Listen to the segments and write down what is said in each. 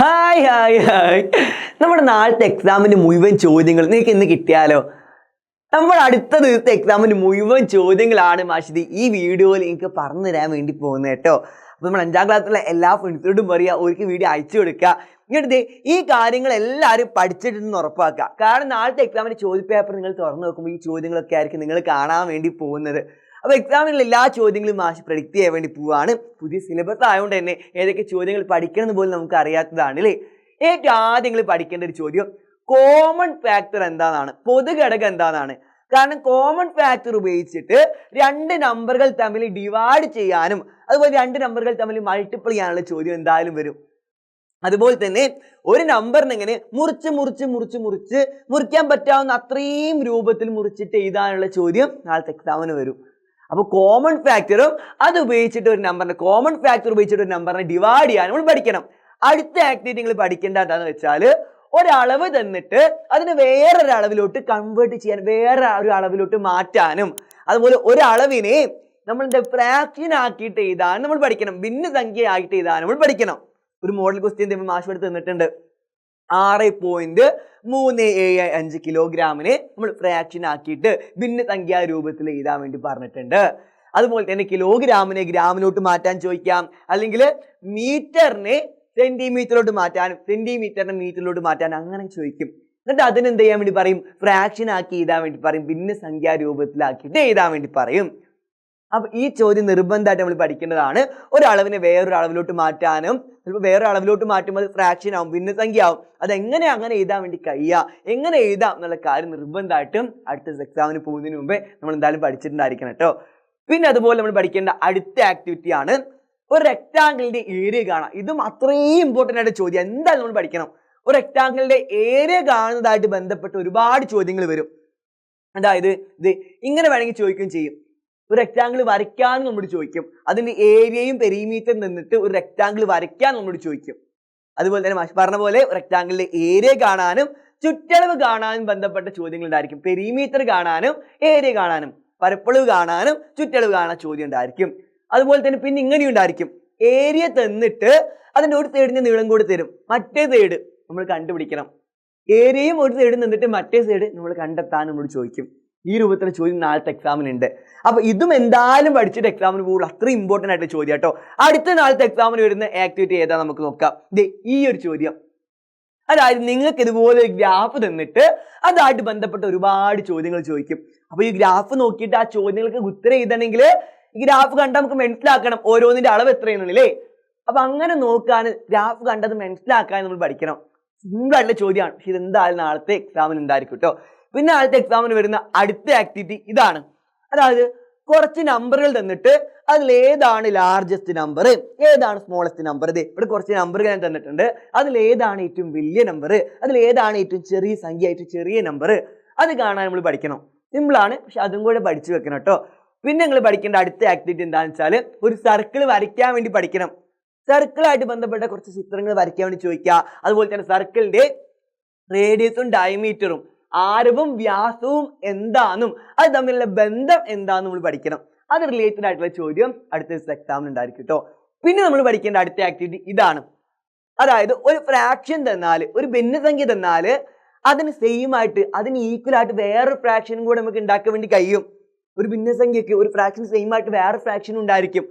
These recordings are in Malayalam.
ഹായ് ഹായ് ഹായ് നമ്മുടെ നാളത്തെ എക്സാമിന് മുഴുവൻ ചോദ്യങ്ങൾ നിങ്ങൾക്ക് ഇന്ന് കിട്ടിയാലോ? നമ്മൾ അടുത്ത ദിവസത്തെ എക്സാമിന് മുഴുവൻ ചോദ്യങ്ങളാണ് മാഷിദി ഈ വീഡിയോയിൽ എനിക്ക് പറഞ്ഞു തരാൻ വേണ്ടി പോകുന്നത് കേട്ടോ. അപ്പോൾ നമ്മൾ 5ാം ക്ലാസ്സിലെ എല്ലാ ഫ്രണ്ട്സിനോടും പറയുക, ഒരു വീഡിയോ അയച്ചു കൊടുക്കുക. എന്നിട്ട് ഈ കാര്യങ്ങൾ എല്ലാവരും പഠിച്ചിട്ടുണ്ടെന്ന് ഉറപ്പാക്കുക. കാരണം നാളത്തെ എക്സാമിന് ചോദ്യപേപ്പർ നിങ്ങൾ തുറന്നു നോക്കുമ്പോൾ ഈ ചോദ്യങ്ങളൊക്കെ ആയിരിക്കും നിങ്ങൾ കാണാൻ വേണ്ടി പോകുന്നത്. അപ്പോൾ എക്സാമിനുള്ള എല്ലാ ചോദ്യങ്ങളും മാഷ് പ്രെഡിക്റ്റ് ചെയ്യാൻ വേണ്ടി പോവാണ്. പുതിയ സിലബസ് ആയതുകൊണ്ട് തന്നെ ഏതൊക്കെ ചോദ്യങ്ങൾ പഠിക്കണം എന്ന് പോലും നമുക്ക് അറിയാത്തതാണ് അല്ലേ. ഏറ്റവും ആദ്യം നിങ്ങൾ പഠിക്കേണ്ട ഒരു ചോദ്യം കോമൺ ഫാക്ടർ എന്താണെന്നാണ്, പൊതുഘടകം എന്താണെന്നാണ്. കാരണം കോമൺ ഫാക്ടർ ഉപയോഗിച്ചിട്ട് രണ്ട് നമ്പറുകൾ തമ്മിൽ ഡിവൈഡ് ചെയ്യാനും അതുപോലെ രണ്ട് നമ്പറുകൾ തമ്മിൽ മൾട്ടിപ്പിൾ ചെയ്യാനുള്ള ചോദ്യം എന്തായാലും വരും. അതുപോലെ തന്നെ ഒരു നമ്പറിന് എങ്ങനെ മുറിക്കാൻ പറ്റാവുന്ന അത്രയും രൂപത്തിൽ മുറിച്ചിട്ട് എഴുതാനുള്ള ചോദ്യം നാളത്തെ എക്സാമിന് വരും. അപ്പോൾ കോമൺ ഫാക്ടറും അത് ഉപയോഗിച്ചിട്ട് ഒരു നമ്പറിനെ ഡിവൈഡ് ചെയ്യാൻ നമ്മൾ പഠിക്കണം. അടുത്ത ആക്ടിവിറ്റി നിങ്ങൾ പഠിക്കേണ്ട എന്താണെന്ന് വെച്ചാൽ ഒരളവ് തന്നിട്ട് അതിനെ വേറൊരു അളവിലോട്ട് കൺവേർട്ട് ചെയ്യാൻ, വേറെ ഒരു അളവിലോട്ട് മാറ്റാനും അതുപോലെ ഒരളവിനെ നമ്മൾ ഫ്രാക്ഷൻ ആക്കിയിട്ട് എഴുതാൻ നമ്മൾ പഠിക്കണം. ഭിന്നസംഖ്യ ആയിട്ട് എഴുതാൻ നമ്മൾ പഠിക്കണം. ഒരു മോഡൽ ക്വസ്റ്റ്യൻ മാഷ് എടുത്ത് തന്നിട്ടുണ്ട്. 6.375 കിലോഗ്രാമിനെ നമ്മൾ ഫ്രാക്ഷൻ ആക്കിയിട്ട് ഭിന്നസംഖ്യാ രൂപത്തിൽ എഴുതാൻ വേണ്ടി പറഞ്ഞിട്ടുണ്ട്. അതുപോലെ തന്നെ കിലോഗ്രാമിനെ ഗ്രാമിലോട്ട് മാറ്റാൻ ചോദിക്കാം, അല്ലെങ്കിൽ മീറ്ററിനെ സെന്റിമീറ്ററിലോട്ട് മാറ്റാനും സെന്റിമീറ്ററിനെ മീറ്ററിലോട്ട് മാറ്റാൻ അങ്ങനെ ചോദിക്കും. എന്നിട്ട് അതിനെന്ത് ചെയ്യാൻ വേണ്ടി പറയും? ഫ്രാക്ഷൻ ആക്കി എഴുതാൻ വേണ്ടി പറയും, ഭിന്നസംഖ്യാ രൂപത്തിലാക്കിയിട്ട് എഴുതാൻ വേണ്ടി പറയും. അപ്പൊ ഈ ചോദ്യം നിർബന്ധമായിട്ട് നമ്മൾ പഠിക്കേണ്ടതാണ്. ഒരളവിനെ വേറൊരു അളവിലോട്ട് മാറ്റാനും ചിലപ്പോൾ വേറൊരു അളവിലോട്ട് മാറ്റുമ്പോൾ അത് ഫ്രാക്ഷൻ ആവും, ഭിന്നസംഖ്യ ആവും. അതെങ്ങനെ അങ്ങനെ എഴുതാൻ വേണ്ടി കഴിയുക, എങ്ങനെ എഴുതാം എന്നുള്ള കാര്യം നിർബന്ധമായിട്ടും അടുത്ത എക്സാമിന് പോകുന്നതിന് മുമ്പേ നമ്മൾ എന്തായാലും പഠിച്ചിട്ടുണ്ടായിരിക്കണം കേട്ടോ. പിന്നെ അതുപോലെ നമ്മൾ പഠിക്കേണ്ട അടുത്ത ആക്ടിവിറ്റി ആണ് ഒരു റെക്ടാങ്കിളിന്റെ ഏരിയ കാണാം. ഇതും അത്രയും ഇമ്പോർട്ടൻ്റ് ആയിട്ട് ചോദ്യം എന്തായാലും നമ്മൾ പഠിക്കണം. ഒരു റെക്ടാങ്കിളിന്റെ ഏരിയ കാണുന്നതായിട്ട് ബന്ധപ്പെട്ട് ഒരുപാട് ചോദ്യങ്ങൾ വരും. അതായത് ഇത് ഇങ്ങനെ വേണമെങ്കിൽ ചോദിക്കുകയും ചെയ്യും. ഒരു റെക്ടാങ്കിൾ വരയ്ക്കാൻ നമ്മോട് ചോദിക്കും, അതിന്റെ ഏരിയയും പെരിമീറ്ററും നിന്നിട്ട് ഒരു റെക്ടാങ്കിൾ വരയ്ക്കാൻ നമ്മോട് ചോദിക്കും. അതുപോലെ തന്നെ മാഷ് പറഞ്ഞ പോലെ റെക്ടാങ്കിളിന്റെ ഏരിയ കാണാനും ചുറ്റളവ് കാണാനും ബന്ധപ്പെട്ട ചോദ്യങ്ങൾ ഉണ്ടായിരിക്കും. പെരിമീറ്റർ കാണാനും ഏരിയ കാണാനും പരപ്പളവ് കാണാനും ചുറ്റളവ് കാണാൻ ചോദ്യം ഉണ്ടായിരിക്കും. അതുപോലെ തന്നെ പിന്നെ ഇങ്ങനെയും ഉണ്ടായിരിക്കും, ഏരിയ തന്നിട്ട് അതിന്റെ ഒരു സൈഡിന്റെ നീളം കൂടി തരും, മറ്റേ സൈഡ് നമ്മൾ കണ്ടുപിടിക്കണം. ഏരിയയും ഒരു സൈഡ് നിന്നിട്ട് മറ്റേ സൈഡ് നമ്മൾ കണ്ടെത്താൻ നമ്മളോട് ചോദിക്കും. ഈ രൂപത്തിലുള്ള ചോദ്യം നാളത്തെ എക്സാമിനുണ്ട്. അപ്പൊ ഇതും എന്തായാലും പഠിച്ചിട്ട് എക്സാമിന് പോകുള്ളൂ. അത്രയും ഇമ്പോർട്ടൻ്റ് ആയിട്ട് ചോദ്യം കേട്ടോ. അടുത്ത നാളത്തെ എക്സാമിന് വരുന്ന ആക്ടിവിറ്റി ഏതാ നമുക്ക് നോക്കാം. ഈ ഒരു ചോദ്യം, അതായത് നിങ്ങൾക്ക് ഇതുപോലെ ഒരു ഗ്രാഫ് തന്നിട്ട് അതായിട്ട് ബന്ധപ്പെട്ട ഒരുപാട് ചോദ്യങ്ങൾ ചോദിക്കും. അപ്പൊ ഈ ഗ്രാഫ് നോക്കിയിട്ട് ആ ചോദ്യങ്ങൾക്ക് ഉത്തരം എഴുതണമെങ്കിൽ ഈ ഗ്രാഫ് കണ്ടാൽ നമുക്ക് മനസ്സിലാക്കണം ഓരോന്നിന്റെ അളവ് എത്രയെന്നുള്ളേ. അപ്പൊ അങ്ങനെ നോക്കാൻ ഗ്രാഫ് കണ്ടത് മനസ്സിലാക്കാൻ നമ്മൾ പഠിക്കണം. സിമ്പിൾ ആയിട്ടുള്ള ചോദ്യമാണ്, പക്ഷെ ഇതെന്തായാലും നാളത്തെ എക്സാമിന് ഉണ്ടായിരിക്കും കേട്ടോ. പിന്നെ നാളത്തെ എക്സാമിന് വരുന്ന അടുത്ത ആക്ടിവിറ്റി ഇതാണ്. അതായത് കുറച്ച് നമ്പറുകൾ തന്നിട്ട് അതിൽ ഏതാണ് ലാർജസ്റ്റ് നമ്പർ, ഏതാണ് സ്മോളസ്റ്റ് നമ്പർ. ഇവിടെ കുറച്ച് നമ്പറുകൾ ഞാൻ തന്നിട്ടുണ്ട്, അതിൽ ഏതാണ് ഏറ്റവും വലിയ നമ്പർ, അതിൽ ഏതാണ് ഏറ്റവും ചെറിയ സംഖ്യ, ഏറ്റവും ചെറിയ നമ്പർ, അത് കാണാൻ നമ്മൾ പഠിക്കണം. സിമ്പിളാണ്, പക്ഷെ അതും കൂടെ പഠിച്ചു വെക്കണം കേട്ടോ. പിന്നെ നിങ്ങൾ പഠിക്കേണ്ട അടുത്ത ആക്ടിവിറ്റി എന്താണെന്ന് വെച്ചാൽ ഒരു സർക്കിൾ വരയ്ക്കാൻ വേണ്ടി പഠിക്കണം. സർക്കിളായിട്ട് ബന്ധപ്പെട്ട കുറച്ച് ചിത്രങ്ങൾ വരയ്ക്കാൻ വേണ്ടി ചോദിക്കുക. അതുപോലെ തന്നെ സർക്കിളിന്റെ റേഡിയസും ഡയമീറ്ററും ആരവും വ്യാസവും എന്താണെന്നും അത് തമ്മിലുള്ള ബന്ധം എന്താണെന്ന് നമ്മൾ പഠിക്കണം. അത് റിലേറ്റഡ് ആയിട്ടുള്ള ചോദ്യം അടുത്ത എക്സാമിന് ഉണ്ടായിരിക്കും കേട്ടോ. പിന്നെ നമ്മൾ പഠിക്കേണ്ട അടുത്ത ആക്ടിവിറ്റി ഇതാണ്. അതായത് ഒരു ഫ്രാക്ഷൻ തന്നാൽ, ഒരു ഭിന്നസംഖ്യ തന്നാൽ അതിന് സെയിം ആയിട്ട് അതിന് ഈക്വൽ ആയിട്ട് വേറൊരു ഫ്രാക്ഷനും കൂടെ നമുക്ക് ഉണ്ടാക്കാൻ വേണ്ടി കഴിയും. ഒരു ഭിന്നസംഖ്യക്ക് ഒരു ഫ്രാക്ഷൻ സെയിം ആയിട്ട് വേറെ ഫ്രാക്ഷൻ ഉണ്ടായിരിക്കും.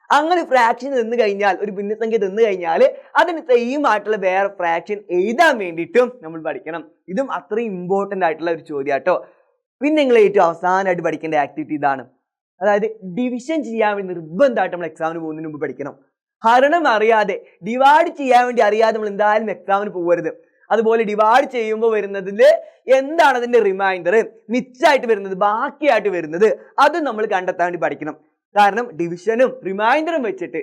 അങ്ങനെ ഫ്രാക്ഷൻ തന്നു കഴിഞ്ഞാൽ, ഒരു ഭിന്നസംഖ്യ തന്നു കഴിഞ്ഞാൽ അതിന് സെയിം ആയിട്ടുള്ള വേറെ ഫ്രാക്ഷൻ എഴുതാൻ വേണ്ടിയിട്ടും നമ്മൾ പഠിക്കണം. ഇതും അത്രയും ഇമ്പോർട്ടൻ്റ് ആയിട്ടുള്ള ഒരു ചോദ്യം കേട്ടോ. പിന്നെ നിങ്ങൾ ഏറ്റവും അവസാനമായിട്ട് പഠിക്കേണ്ട ആക്ടിവിറ്റി ഇതാണ്. അതായത് ഡിവിഷൻ ചെയ്യാൻ വേണ്ടി നിർബന്ധമായിട്ട് നമ്മൾ എക്സാമിന് പോകുന്നതിന് മുമ്പ് പഠിക്കണം. ഹരണം അറിയാതെ, ഡിവൈഡ് ചെയ്യാൻ വേണ്ടി അറിയാതെ നമ്മൾ എന്തായാലും എക്സാമിന് പോകരുത്. അതുപോലെ ഡിവൈഡ് ചെയ്യുമ്പോൾ വരുന്നതിൽ എന്താണ് അതിന്റെ റിമൈൻഡർ, മിച്ചായിട്ട് വരുന്നത്, ബാക്കിയായിട്ട് വരുന്നത്, അത് നമ്മൾ കണ്ടെത്താൻ വേണ്ടി പഠിക്കണം. കാരണം ഡിവിഷനും റിമൈൻഡറും വെച്ചിട്ട്,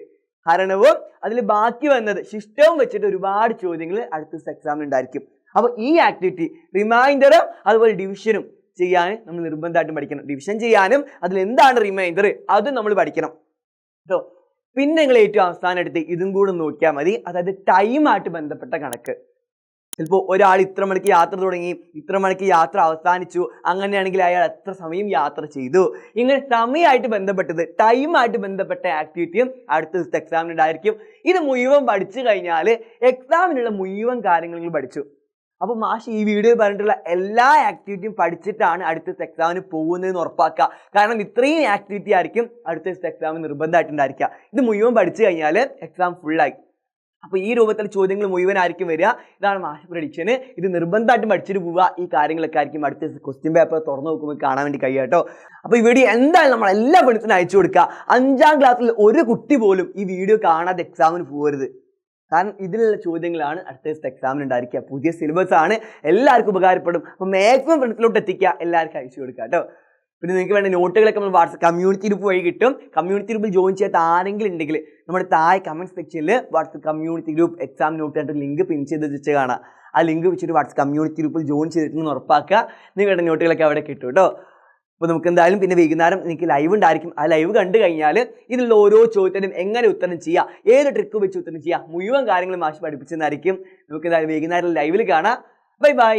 ഹരണവും അതിൽ ബാക്കി വന്നത് ശിഷ്ടവും വെച്ചിട്ട് ഒരുപാട് ചോദ്യങ്ങൾ അടുത്ത എക്സാമിന് ഉണ്ടായിരിക്കും. അപ്പൊ ഈ ആക്ടിവിറ്റി റിമൈൻഡറും അതുപോലെ ഡിവിഷനും ചെയ്യാൻ നമ്മൾ നിർബന്ധമായിട്ടും പഠിക്കണം. ഡിവിഷൻ ചെയ്യാനും അതിൽ എന്താണ് റിമൈൻഡർ അതും നമ്മൾ പഠിക്കണം കേട്ടോ. പിന്നെ നിങ്ങൾ ഏറ്റവും അവസാനം എടുത്ത് ഇതും കൂടെ നോക്കിയാൽ മതി. അതായത് ടൈമായിട്ട് ബന്ധപ്പെട്ട കണക്ക്. ചിലപ്പോൾ ഒരാൾ ഇത്ര മണിക്ക് യാത്ര തുടങ്ങി, ഇത്ര മണിക്ക് യാത്ര അവസാനിച്ചു, അങ്ങനെയാണെങ്കിൽ അയാൾ എത്ര സമയം യാത്ര ചെയ്തു. ഇങ്ങനെ സമയമായിട്ട് ബന്ധപ്പെട്ടത്, ടൈമായിട്ട് ബന്ധപ്പെട്ട ആക്ടിവിറ്റിയും അടുത്ത ദിവസത്തെ എക്സാമിന് ഉണ്ടായിരിക്കും. ഇത് മുഴുവൻ പഠിച്ചു കഴിഞ്ഞാൽ എക്സാമിനുള്ള മുഴുവൻ കാര്യങ്ങളും പഠിച്ചു. അപ്പോൾ മാഷ് ഈ വീഡിയോയിൽ പറഞ്ഞിട്ടുള്ള എല്ലാ ആക്ടിവിറ്റിയും പഠിച്ചിട്ടാണ് അടുത്ത എക്സാമിന് പോകുന്നതെന്ന് ഉറപ്പാക്കുക. കാരണം ഇത്രയും ആക്ടിവിറ്റി ആയിരിക്കും അടുത്ത എക്സാമിന് നിർബന്ധമായിട്ടുണ്ടായിരിക്കുക. ഇത് മുഴുവൻ പഠിച്ചു കഴിഞ്ഞാൽ എക്സാം ഫുള്ളായി. അപ്പോൾ ഈ രൂപത്തിൽ ചോദ്യങ്ങൾ മുഴുവനായിരിക്കും വരിക. ഇതാണ് മാഷ് പ്രഡിക്ഷന്. ഇത് നിർബന്ധമായിട്ടും പഠിച്ചിട്ട് പോവുക. ഈ കാര്യങ്ങളൊക്കെ ആയിരിക്കും അടുത്ത ക്വസ്റ്റ്യൻ പേപ്പർ തുറന്നു നോക്കുമ്പോൾ കാണാൻ വേണ്ടി കഴിയുക കേട്ടോ. അപ്പോൾ ഈ വീഡിയോ എന്തായാലും നമ്മൾ എല്ലാ ഫ്രണ്ട്സിനും അയച്ചു കൊടുക്കുക. 5ാം ക്ലാസ്സിൽ ഒരു കുട്ടി പോലും ഈ വീഡിയോ കാണാതെ എക്സാമിന് പോകരുത്. കാരണം ഇതിലുള്ള ചോദ്യങ്ങളാണ് അടുത്ത ദിവസത്തെ എക്സാമിന് ഉണ്ടായിരിക്കുക. പുതിയ സിലബസ് ആണ്, എല്ലാവർക്കും ഉപകാരപ്പെടും. അപ്പോൾ മാക്സിമം ഫ്രണ്ട്സിലോട്ട് എത്തിക്കുക, എല്ലാവർക്കും അയച്ചു കൊടുക്കുക കേട്ടോ. പിന്നെ നിങ്ങൾക്ക് വേണ്ട നോട്ടുകളൊക്കെ നമ്മൾ വാട്സ്ആപ്പ് കമ്മ്യൂണിറ്റി ഗ്രൂപ്പ് വഴി കിട്ടും. കമ്മ്യൂണിറ്റി ഗ്രൂപ്പിൽ ജോയിൻ ചെയ്യാത്ത ആരെങ്കിലും ഉണ്ടെങ്കിൽ നമ്മുടെ താഴെ കമൻറ്റ് സെക്ഷനിൽ WhatsApp community group exam note ആയിട്ട് ലിങ്ക് പിൻ ചെയ്ത് വെച്ച് കാണാം. ആ ലിങ്ക് വെച്ചിട്ട് വാട്സ്ആപ്പ് കമ്മ്യൂണിറ്റി ഗ്രൂപ്പിൽ ജോയിൻ ചെയ്തിട്ടുണ്ടെന്ന് ഉറപ്പാക്കുക. നിങ്ങളുടെ നോട്ടുകളൊക്കെ അവിടെ കിട്ടും കേട്ടോ. അപ്പോൾ നമുക്ക് എന്തായാലും പിന്നെ വൈകുന്നേരം എനിക്ക് ലൈവ് ഉണ്ടായിരിക്കും. ആ ലൈവ് കണ്ടു കഴിഞ്ഞാൽ ഇതിലുള്ള ഓരോ ചോദ്യത്തിനും എങ്ങനെ ഉത്തരം ചെയ്യുക, ഏത് ട്രിക്ക് വെച്ച് ഉത്തരം ചെയ്യുക, മുഴുവൻ കാര്യങ്ങളും മാഷ് പഠിപ്പിച്ചെന്നായിരിക്കും. നമുക്ക് എന്തായാലും വൈകുന്നേരം ലൈവിൽ കാണാം. Bye bye.